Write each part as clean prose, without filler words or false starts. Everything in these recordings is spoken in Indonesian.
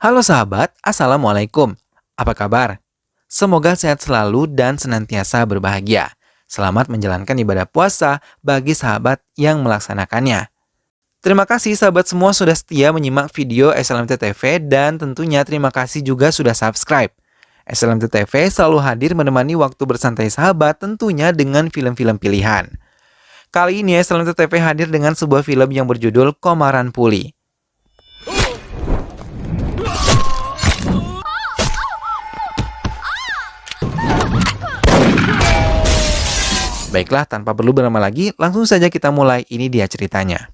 Halo sahabat, Assalamualaikum. Apa kabar? Semoga sehat selalu dan senantiasa berbahagia. Selamat menjalankan ibadah puasa bagi sahabat yang melaksanakannya. Terima kasih sahabat semua sudah setia menyimak video SLMT TV dan tentunya terima kasih juga sudah subscribe. SLMT TV selalu hadir menemani waktu bersantai sahabat tentunya dengan film-film pilihan. Kali ini SLMT TV hadir dengan sebuah film yang berjudul Komaran Puli. Baiklah, tanpa perlu berlama lagi, langsung saja kita mulai. Ini dia ceritanya.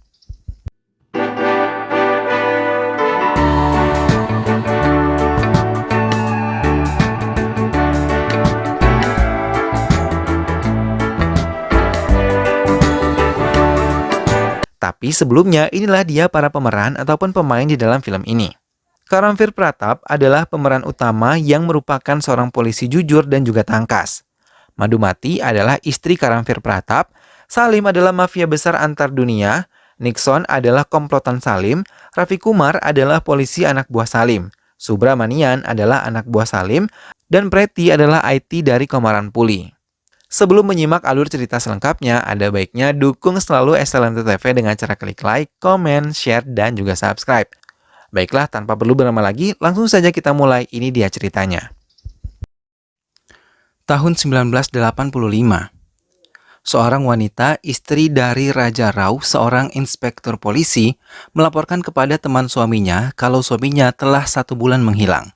Tapi sebelumnya, inilah dia para pemeran ataupun pemain di dalam film ini. Karamfir Pratap adalah pemeran utama yang merupakan seorang polisi jujur dan juga tangkas. Madumati adalah istri Karamfir Pratap, Salim adalah mafia besar antar dunia, Nixon adalah komplotan Salim, Raffi Kumar adalah polisi anak buah Salim, Subramanian adalah anak buah Salim, dan Preti adalah IT dari Komaran Puli. Sebelum menyimak alur cerita selengkapnya, ada baiknya dukung selalu SLMT TV dengan cara klik like, komen, share, dan juga subscribe. Baiklah, tanpa perlu berlama lagi, langsung saja kita mulai. Ini dia ceritanya. Tahun 1985, seorang wanita, istri dari Raja Rau, seorang inspektur polisi, melaporkan kepada teman suaminya kalau suaminya telah 1 bulan menghilang.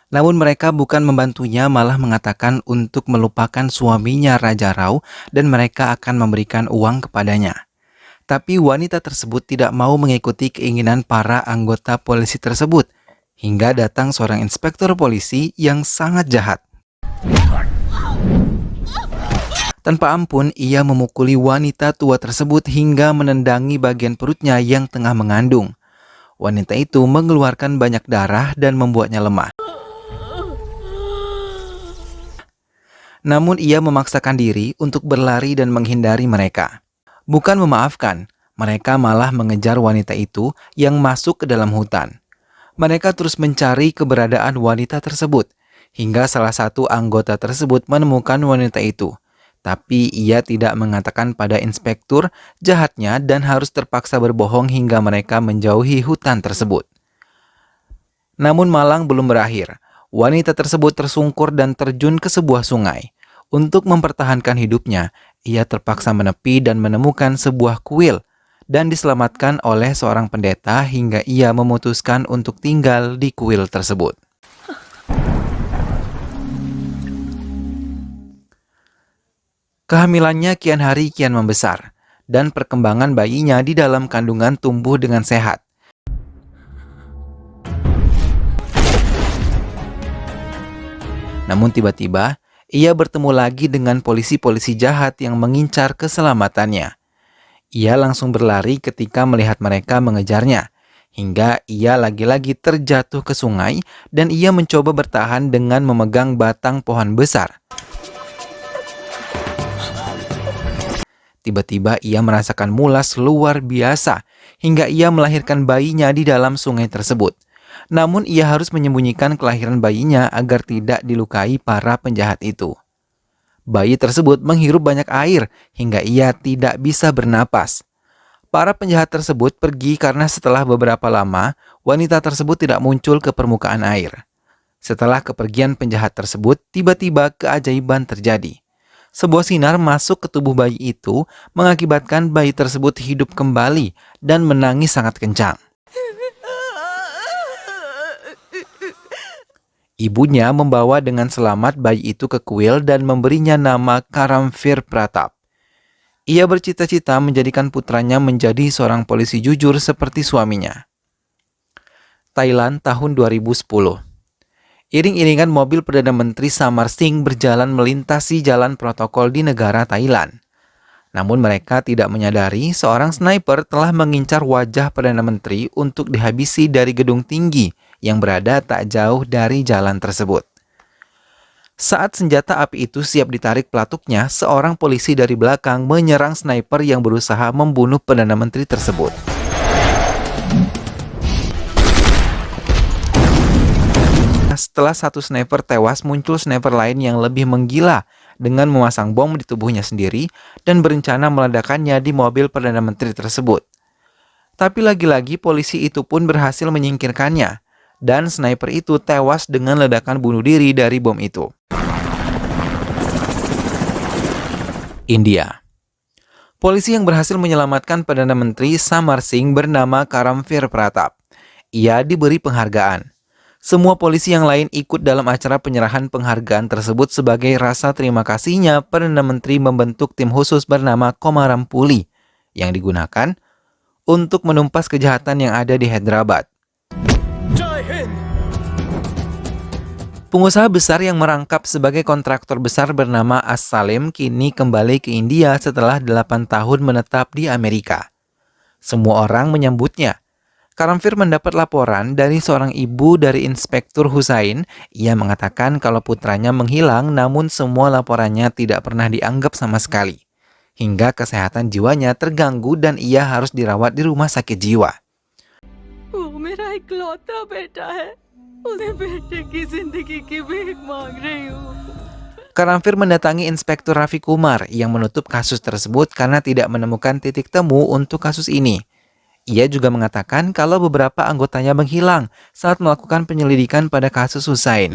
Namun mereka bukan membantunya, malah mengatakan untuk melupakan suaminya Raja Rau dan mereka akan memberikan uang kepadanya. Tapi wanita tersebut tidak mau mengikuti keinginan para anggota polisi tersebut, hingga datang seorang inspektur polisi yang sangat jahat. Tanpa ampun, ia memukuli wanita tua tersebut hingga menendangi bagian perutnya yang tengah mengandung. Wanita itu mengeluarkan banyak darah dan membuatnya lemah. Namun ia memaksakan diri untuk berlari dan menghindari mereka. Bukan memaafkan, mereka malah mengejar wanita itu yang masuk ke dalam hutan. Mereka terus mencari keberadaan wanita tersebut, hingga salah satu anggota tersebut menemukan wanita itu. Tapi ia tidak mengatakan pada inspektur jahatnya dan harus terpaksa berbohong hingga mereka menjauhi hutan tersebut. Namun malang belum berakhir. Wanita tersebut tersungkur dan terjun ke sebuah sungai. Untuk mempertahankan hidupnya, ia terpaksa menepi dan menemukan sebuah kuil dan diselamatkan oleh seorang pendeta hingga ia memutuskan untuk tinggal di kuil tersebut. Kehamilannya kian hari kian membesar, dan perkembangan bayinya di dalam kandungan tumbuh dengan sehat. Namun tiba-tiba, ia bertemu lagi dengan polisi-polisi jahat yang mengincar keselamatannya. Ia langsung berlari ketika melihat mereka mengejarnya, hingga ia lagi-lagi terjatuh ke sungai dan ia mencoba bertahan dengan memegang batang pohon besar. Tiba-tiba ia merasakan mulas luar biasa hingga ia melahirkan bayinya di dalam sungai tersebut. Namun ia harus menyembunyikan kelahiran bayinya agar tidak dilukai para penjahat itu. Bayi tersebut menghirup banyak air hingga ia tidak bisa bernapas. Para penjahat tersebut pergi karena setelah beberapa lama wanita tersebut tidak muncul ke permukaan air. Setelah kepergian penjahat tersebut, tiba-tiba keajaiban terjadi. Sebuah sinar masuk ke tubuh bayi itu mengakibatkan bayi tersebut hidup kembali dan menangis sangat kencang. Ibunya membawa dengan selamat bayi itu ke kuil dan memberinya nama Karamfir Pratap. Ia bercita-cita menjadikan putranya menjadi seorang polisi jujur seperti suaminya. Thailand tahun 2010. Iring-iringan mobil Perdana Menteri Samar Singh berjalan melintasi jalan protokol di negara Thailand. Namun mereka tidak menyadari seorang sniper telah mengincar wajah Perdana Menteri untuk dihabisi dari gedung tinggi yang berada tak jauh dari jalan tersebut. Saat senjata api itu siap ditarik pelatuknya, seorang polisi dari belakang menyerang sniper yang berusaha membunuh Perdana Menteri tersebut. setelah satu sniper tewas, muncul sniper lain yang lebih menggila dengan memasang bom di tubuhnya sendiri dan berencana meledakannya di mobil Perdana Menteri tersebut. Tapi lagi-lagi polisi itu pun berhasil menyingkirkannya, dan sniper itu tewas dengan ledakan bunuh diri dari bom itu. India. Polisi yang berhasil menyelamatkan Perdana Menteri Samar Singh bernama Karamveer Pratap. Ia diberi penghargaan. Semua polisi yang lain ikut dalam acara penyerahan penghargaan tersebut sebagai rasa terima kasihnya Perdana Menteri membentuk tim khusus bernama Komaram Puli yang digunakan untuk menumpas kejahatan yang ada di Hyderabad. Pengusaha besar yang merangkap sebagai kontraktor besar bernama As-Salim kini kembali ke India setelah 8 tahun menetap di Amerika. Semua orang menyambutnya. Karamveer mendapat laporan dari seorang ibu dari Inspektur Hussain. Ia mengatakan kalau putranya menghilang namun semua laporannya tidak pernah dianggap sama sekali. Hingga kesehatan jiwanya terganggu dan ia harus dirawat di rumah sakit jiwa. Karamveer mendatangi Inspektur Rafi Kumar yang menutup kasus tersebut karena tidak menemukan titik temu untuk kasus ini. Ia juga mengatakan kalau beberapa anggotanya menghilang saat melakukan penyelidikan pada kasus Hussain.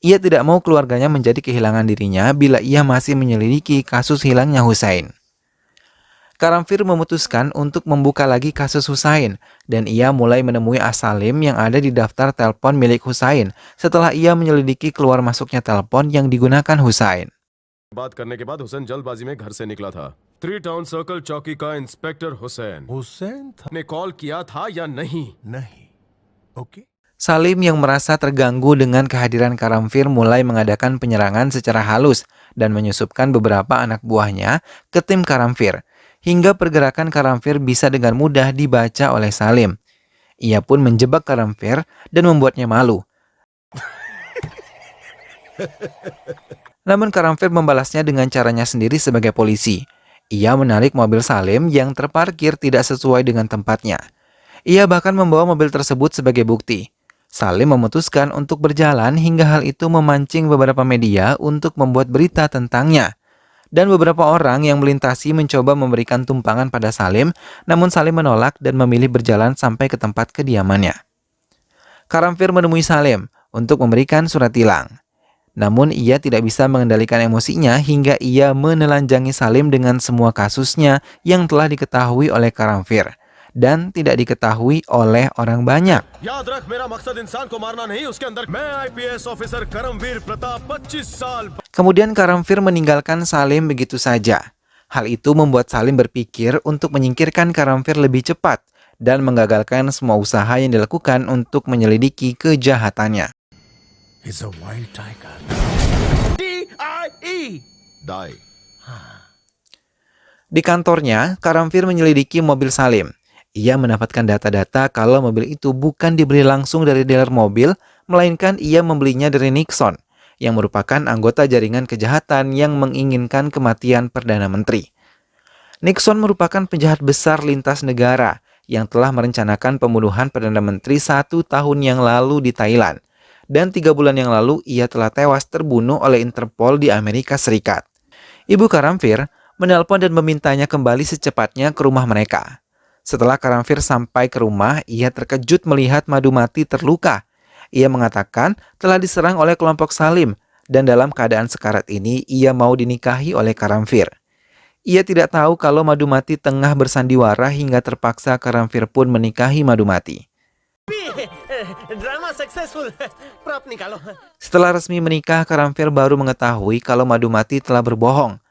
Ia tidak mau keluarganya menjadi kehilangan dirinya bila ia masih menyelidiki kasus hilangnya Hussain. Karamveer memutuskan untuk membuka lagi kasus Hussain dan ia mulai menemui As-Salim yang ada di daftar telepon milik Hussain setelah ia menyelidiki keluar masuknya telepon yang digunakan Hussain. बात करने के बाद हुसैन जल्दबाजी में घर से निकला था। 3 टाउन सर्कल चौकी का इंस्पेक्टर हुसैन ने कॉल किया था या नहीं? Oke. Salim yang merasa terganggu dengan kehadiran Karamveer mulai mengadakan penyerangan secara halus dan menyusupkan beberapa anak buahnya ke tim Karamveer, hingga pergerakan Karamveer bisa dengan mudah dibaca oleh Salim. Ia pun menjebak Karamveer dan membuatnya malu. Namun Karamveer membalasnya dengan caranya sendiri sebagai polisi. Ia menarik mobil Salim yang terparkir tidak sesuai dengan tempatnya. Ia bahkan membawa mobil tersebut sebagai bukti. Salim memutuskan untuk berjalan hingga hal itu memancing beberapa media untuk membuat berita tentangnya. Dan beberapa orang yang melintasi mencoba memberikan tumpangan pada Salim, namun Salim menolak dan memilih berjalan sampai ke tempat kediamannya. Karamveer menemui Salim untuk memberikan surat tilang. Namun ia tidak bisa mengendalikan emosinya hingga ia menelanjangi Salim dengan semua kasusnya yang telah diketahui oleh Karamveer dan tidak diketahui oleh orang banyak. Kemudian Karamveer meninggalkan Salim begitu saja. Hal itu membuat Salim berpikir untuk menyingkirkan Karamveer lebih cepat dan menggagalkan semua usaha yang dilakukan untuk menyelidiki kejahatannya. Is a wild tiger. D-I-E. Die. Di kantornya, Karamveer menyelidiki mobil Salim. Ia mendapatkan data-data kalau mobil itu bukan dibeli langsung dari dealer mobil, melainkan ia membelinya dari Nixon, yang merupakan anggota jaringan kejahatan yang menginginkan kematian Perdana Menteri. Nixon merupakan penjahat besar lintas negara yang telah merencanakan pembunuhan Perdana Menteri 1 tahun yang lalu di Thailand. Dan 3 bulan yang lalu ia telah tewas terbunuh oleh Interpol di Amerika Serikat. Ibu Karamveer menelpon dan memintanya kembali secepatnya ke rumah mereka. Setelah Karamveer sampai ke rumah, ia terkejut melihat Madhumati terluka. Ia mengatakan telah diserang oleh kelompok Salim dan dalam keadaan sekarat ini ia mau dinikahi oleh Karamveer. Ia tidak tahu kalau Madhumati tengah bersandiwara hingga terpaksa Karamveer pun menikahi Madhumati. Drama successful. Prop nikalo. Setelah resmi menikah, Karamveer baru mengetahui kalau Madhumati telah berbohong.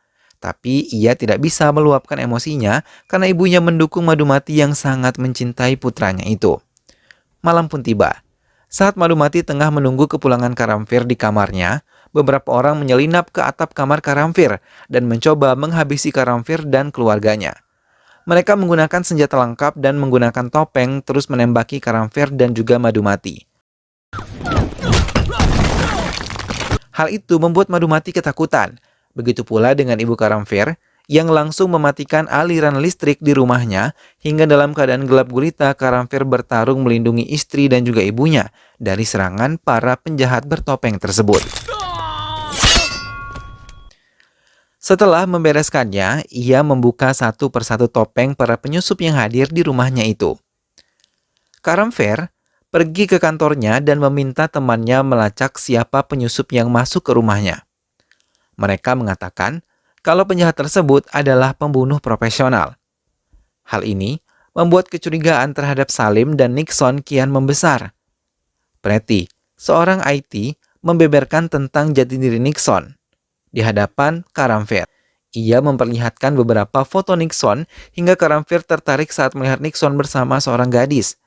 Tapi ia tidak bisa meluapkan emosinya karena ibunya mendukung Madhumati yang sangat mencintai putranya itu. Malam pun tiba. Saat Madhumati tengah menunggu kepulangan Karamveer di kamarnya, beberapa orang menyelinap ke atap kamar Karamveer dan mencoba menghabisi Karamveer dan keluarganya. Mereka menggunakan senjata lengkap dan menggunakan topeng terus menembaki Karamveer dan juga Madhumati. Hal itu membuat Madhumati ketakutan. Begitu pula dengan ibu Karamveer, yang langsung mematikan aliran listrik di rumahnya hingga dalam keadaan gelap gulita Karamfir bertarung melindungi istri dan juga ibunya dari serangan para penjahat bertopeng tersebut. Setelah membereskannya, ia membuka satu persatu topeng para penyusup yang hadir di rumahnya itu. Karamfir pergi ke kantornya dan meminta temannya melacak siapa penyusup yang masuk ke rumahnya. Mereka mengatakan kalau penjahat tersebut adalah pembunuh profesional. Hal ini membuat kecurigaan terhadap Salim dan Nixon kian membesar. Pretty, seorang IT, membeberkan tentang jati diri Nixon di hadapan Karamfir. Ia memperlihatkan beberapa foto Nixon hingga Karamfir tertarik saat melihat Nixon bersama seorang gadis.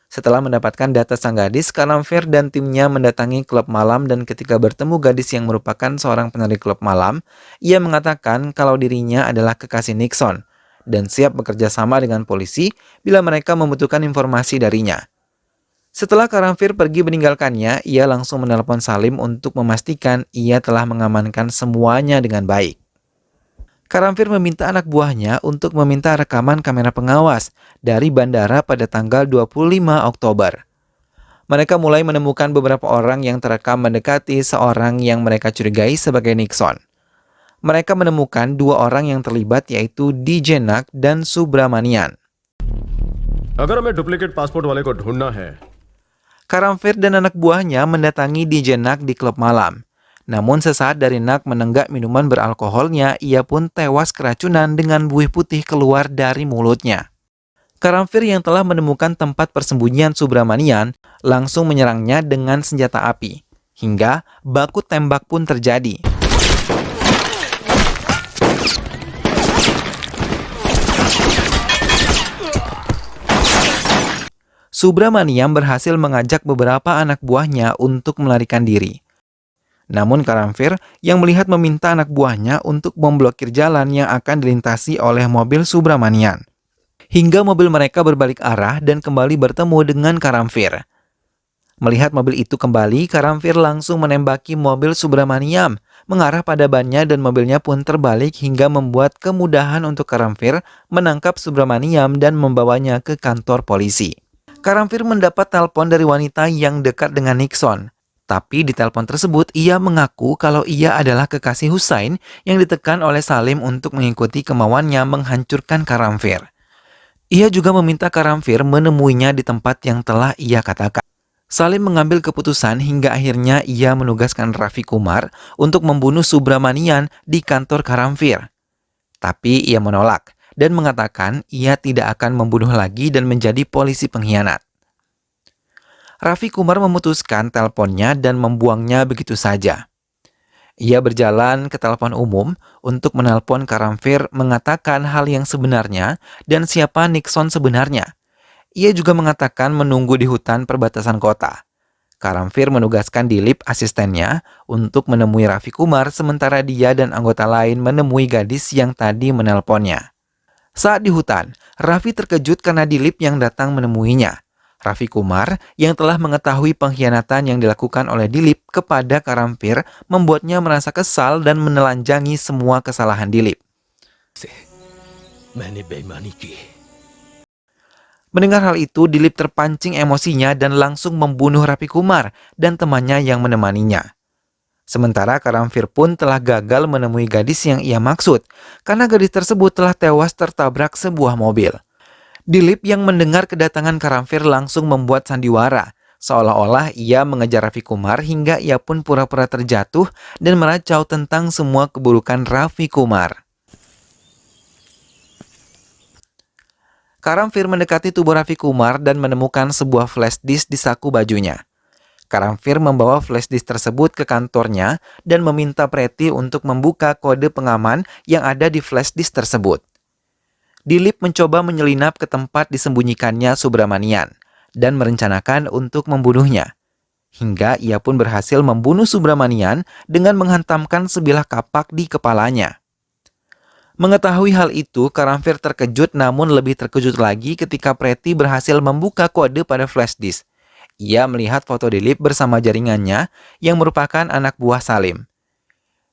Setelah mendapatkan data sang gadis, Karamfir dan timnya mendatangi klub malam dan ketika bertemu gadis yang merupakan seorang penari klub malam, ia mengatakan kalau dirinya adalah kekasih Nixon dan siap bekerja sama dengan polisi bila mereka membutuhkan informasi darinya. Setelah Karamfir pergi meninggalkannya, ia langsung menelpon Salim untuk memastikan ia telah mengamankan semuanya dengan baik. Karamfir meminta anak buahnya untuk meminta rekaman kamera pengawas dari bandara pada tanggal 25 Oktober. Mereka mulai menemukan beberapa orang yang terekam mendekati seorang yang mereka curigai sebagai Nixon. Mereka menemukan dua orang yang terlibat yaitu DJ Nak dan Subramanian. अगर हमें duplicate passport वाले को ढूंढना है Karamfir dan anak buahnya mendatangi DJ Nak di klub malam. Namun sesaat dari Nak menenggak minuman beralkoholnya, ia pun tewas keracunan dengan buih putih keluar dari mulutnya. Karamfir yang telah menemukan tempat persembunyian Subramanian langsung menyerangnya dengan senjata api. Hingga baku tembak pun terjadi. Subramanian berhasil mengajak beberapa anak buahnya untuk melarikan diri. Namun Karamfir yang melihat meminta anak buahnya untuk memblokir jalan yang akan dilintasi oleh mobil Subramanian. Hingga mobil mereka berbalik arah dan kembali bertemu dengan Karamfir. Melihat mobil itu kembali, Karamfir langsung menembaki mobil Subramanian, mengarah pada bannya dan mobilnya pun terbalik hingga membuat kemudahan untuk Karamfir menangkap Subramanian dan membawanya ke kantor polisi. Karamfir mendapat telepon dari wanita yang dekat dengan Nixon. Tapi di telepon tersebut ia mengaku kalau ia adalah kekasih Hussein yang ditekan oleh Salim untuk mengikuti kemauannya menghancurkan Karamfir. Ia juga meminta Karamfir menemuinya di tempat yang telah ia katakan. Salim mengambil keputusan hingga akhirnya ia menugaskan Raffi Kumar untuk membunuh Subramanian di kantor Karamfir. Tapi ia menolak dan mengatakan ia tidak akan membunuh lagi dan menjadi polisi pengkhianat. Raffi Kumar memutuskan teleponnya dan membuangnya begitu saja. Ia berjalan ke telepon umum untuk menelpon Karamfir mengatakan hal yang sebenarnya dan siapa Nixon sebenarnya. Ia juga mengatakan menunggu di hutan perbatasan kota. Karamfir menugaskan Dilip asistennya untuk menemui Raffi Kumar sementara dia dan anggota lain menemui gadis yang tadi menelponnya. Saat di hutan, Raffi terkejut karena Dilip yang datang menemuinya. Raffi Kumar yang telah mengetahui pengkhianatan yang dilakukan oleh Dilip kepada Karamfir membuatnya merasa kesal dan menelanjangi semua kesalahan Dilip. Mendengar hal itu, Dilip terpancing emosinya dan langsung membunuh Raffi Kumar dan temannya yang menemaninya. Sementara Karamfir pun telah gagal menemui gadis yang ia maksud karena gadis tersebut telah tewas tertabrak sebuah mobil. Dilip yang mendengar kedatangan Karamfir langsung membuat sandiwara, seolah-olah ia mengejar Raffi Kumar hingga ia pun pura-pura terjatuh dan meracau tentang semua keburukan Raffi Kumar. Karamfir mendekati tubuh Raffi Kumar dan menemukan sebuah flash disk di saku bajunya. Karamfir membawa flash disk tersebut ke kantornya dan meminta Pretty untuk membuka kode pengaman yang ada di flash disk tersebut. Dilip mencoba menyelinap ke tempat disembunyikannya Subramanian dan merencanakan untuk membunuhnya. Hingga ia pun berhasil membunuh Subramanian dengan menghantamkan sebilah kapak di kepalanya. Mengetahui hal itu, Karamfir terkejut namun lebih terkejut lagi ketika Pretty berhasil membuka kode pada flash disk. Ia melihat foto Dilip bersama jaringannya yang merupakan anak buah Salim.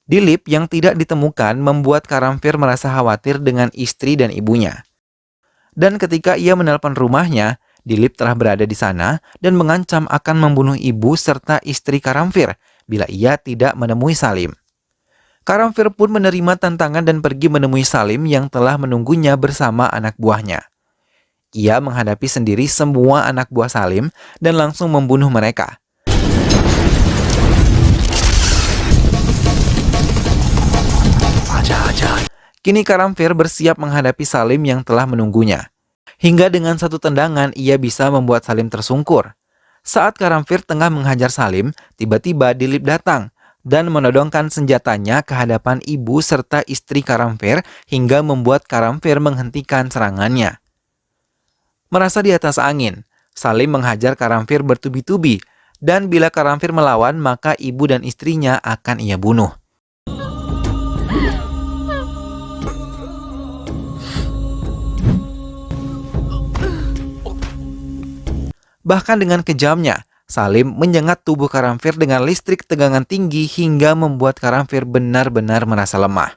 Dilip yang tidak ditemukan membuat Karamfir merasa khawatir dengan istri dan ibunya. Dan ketika ia menelpon rumahnya, Dilip telah berada di sana dan mengancam akan membunuh ibu serta istri Karamfir bila ia tidak menemui Salim. Karamfir pun menerima tantangan dan pergi menemui Salim yang telah menunggunya bersama anak buahnya. Ia menghadapi sendiri semua anak buah Salim dan langsung membunuh mereka. Kini Karamfir bersiap menghadapi Salim yang telah menunggunya. Hingga dengan satu tendangan ia bisa membuat Salim tersungkur. Saat Karamfir tengah menghajar Salim, tiba-tiba Dilip datang dan menodongkan senjatanya ke hadapan ibu serta istri Karamfir hingga membuat Karamfir menghentikan serangannya. Merasa di atas angin, Salim menghajar Karamfir bertubi-tubi dan bila Karamfir melawan maka ibu dan istrinya akan ia bunuh. Bahkan dengan kejamnya, Salim menyengat tubuh Karamfir dengan listrik tegangan tinggi hingga membuat Karamfir benar-benar merasa lemah.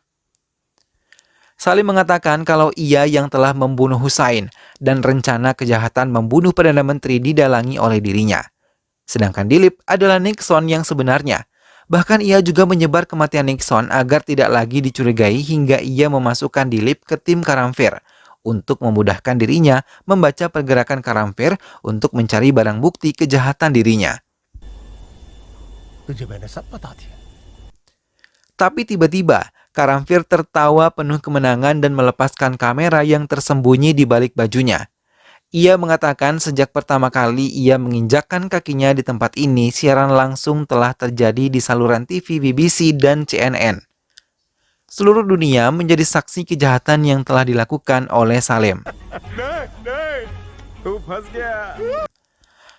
Salim mengatakan kalau ia yang telah membunuh Husain dan rencana kejahatan membunuh Perdana Menteri didalangi oleh dirinya. Sedangkan Dilip adalah Nixon yang sebenarnya. Bahkan ia juga menyebar kematian Nixon agar tidak lagi dicurigai hingga ia memasukkan Dilip ke tim Karamfir untuk memudahkan dirinya membaca pergerakan Karamfir untuk mencari barang bukti kejahatan dirinya. Tapi tiba-tiba, Karamfir tertawa penuh kemenangan dan melepaskan kamera yang tersembunyi di balik bajunya. Ia mengatakan sejak pertama kali ia menginjakkan kakinya di tempat ini, siaran langsung telah terjadi di saluran TV BBC dan CNN. Seluruh dunia menjadi saksi kejahatan yang telah dilakukan oleh Salim.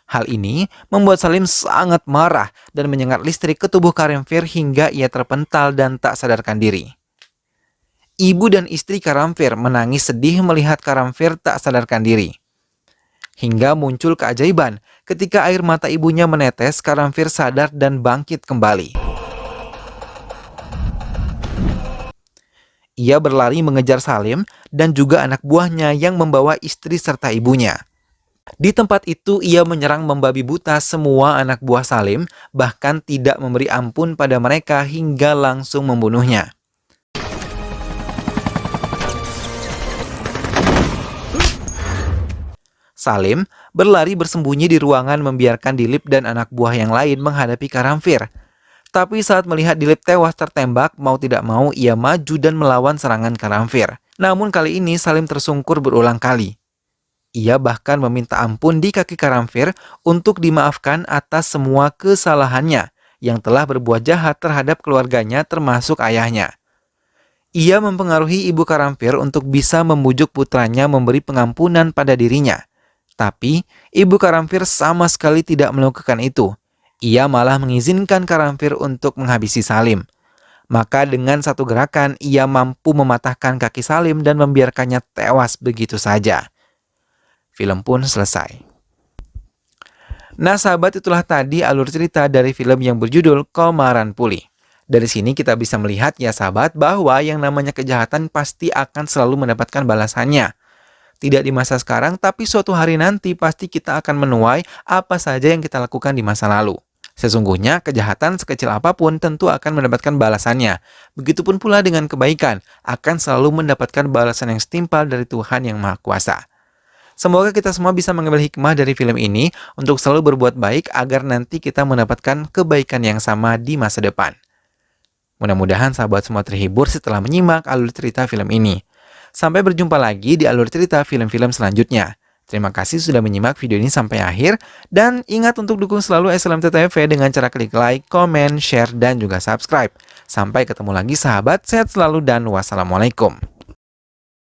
Hal ini membuat Salim sangat marah dan menyengat listrik ke tubuh Karamfir hingga ia terpental dan tak sadarkan diri. Ibu dan istri Karamfir menangis sedih melihat Karamfir tak sadarkan diri. Hingga muncul keajaiban ketika air mata ibunya menetes, Karamfir sadar dan bangkit kembali. Ia berlari mengejar Salim dan juga anak buahnya yang membawa istri serta ibunya. Di tempat itu ia menyerang membabi buta semua anak buah Salim, bahkan tidak memberi ampun pada mereka hingga langsung membunuhnya. Salim berlari bersembunyi di ruangan membiarkan Dilip dan anak buah yang lain menghadapi Karamfir. Tapi saat melihat Dilip tewas tertembak, mau tidak mau ia maju dan melawan serangan Karamfir. Namun kali ini Salim tersungkur berulang kali. Ia bahkan meminta ampun di kaki Karamfir untuk dimaafkan atas semua kesalahannya yang telah berbuat jahat terhadap keluarganya termasuk ayahnya. Ia mempengaruhi ibu Karamfir untuk bisa membujuk putranya memberi pengampunan pada dirinya. Tapi ibu Karamfir sama sekali tidak melakukan itu. Ia malah mengizinkan Karamfir untuk menghabisi Salim. Maka dengan satu gerakan, ia mampu mematahkan kaki Salim dan membiarkannya tewas begitu saja. Film pun selesai. Nah sahabat, itulah tadi alur cerita dari film yang berjudul Komaran Puli. Dari sini kita bisa melihat ya sahabat bahwa yang namanya kejahatan pasti akan selalu mendapatkan balasannya. Tidak di masa sekarang, tapi suatu hari nanti pasti kita akan menuai apa saja yang kita lakukan di masa lalu. Sesungguhnya kejahatan sekecil apapun tentu akan mendapatkan balasannya. Begitupun pula dengan kebaikan, akan selalu mendapatkan balasan yang setimpal dari Tuhan Yang Maha Kuasa. Semoga kita semua bisa mengambil hikmah dari film ini untuk selalu berbuat baik agar nanti kita mendapatkan kebaikan yang sama di masa depan. Mudah-mudahan sahabat semua terhibur setelah menyimak alur cerita film ini. Sampai berjumpa lagi di alur cerita film-film selanjutnya. Terima kasih sudah menyimak video ini sampai akhir. Dan ingat untuk dukung selalu SLMT TV dengan cara klik like, komen, share, dan juga subscribe. Sampai ketemu lagi sahabat, sehat selalu dan wassalamualaikum.